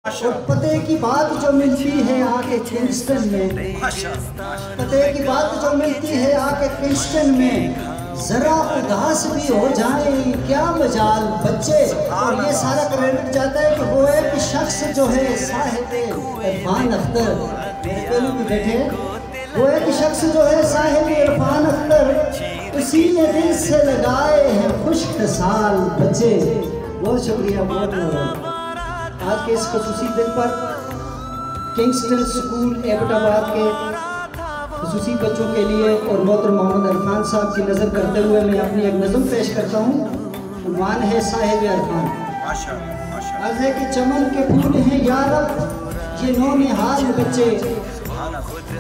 اور پتے کی بات جو ملتی ہے آ کے کنسٹن میں، پتے کی بات جو ملتی ہے آ کے کنسٹن میں، ذرا اداس بھی ہو جائیں کیا مجال بچے۔ اور یہ سارا کریڈٹ جاتا ہے کہ وہ ایک شخص جو ہے صاحب عرفان اختر، میرے پہلو بھی بیٹھے ہیں، وہ ایک شخص جو ہے صاحب عرفان اختر، اسی نے دل سے لگائے ہیں خشک سال بچے۔ بہت شکریہ، بہت بہت آج کے اس خصوصی دن پر کنگسٹن سکول ایبٹ آباد کے خصوصی بچوں کے لیے اور محترم محمد عرفان صاحب کی نظر کرتے ہوئے میں اپنی ایک نظم پیش کرتا ہوں۔ عنوان ہے صاحب عرفان۔ عرض ہے کہ چمن کے پھول ہیں یارب یہ نو نہال بچے،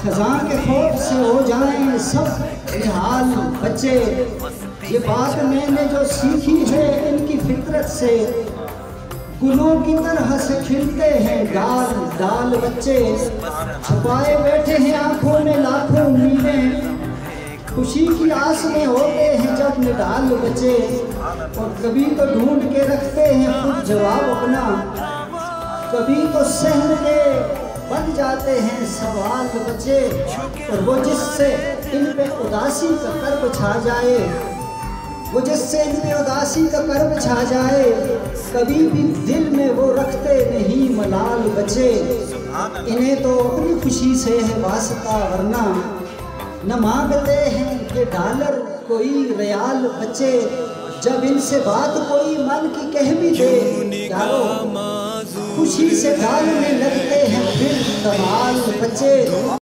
خزاں کے خوف سے ہو جائیں سب نہال بچے۔ یہ بات میں نے جو سیکھی ہے ان کی فطرت سے، گلوں کی طرح سے کھلتے ہیں ڈال ڈال بچے۔ چھپائے بیٹھے ہیں آنکھوں میں لاکھوں امیدیں، خوشی کی آس میں ہوتے ہیں جب نڈال بچے۔ اور کبھی تو ڈھونڈ کے رکھتے ہیں خود جواب اپنا، کبھی تو سہم کے بن جاتے ہیں سوال بچے۔ اور وہ جس سے ان پہ اداسی کا کرب چھا جائے، وہ جس سے ان پہ اداسی کا کرب چھا جائے، کبھی بھی دل میں وہ رکھتے نہیں ملال بچے۔ انہیں تو اپنی خوشی سے ہے واسطہ ورنہ نہ مانگتے ہیں یہ ڈالر کوئی ریال بچے۔ جب ان سے بات کوئی من کی کہہ بھی دے یارو، خوشی سے ڈالنے لگتے ہیں پھر کمال بچے۔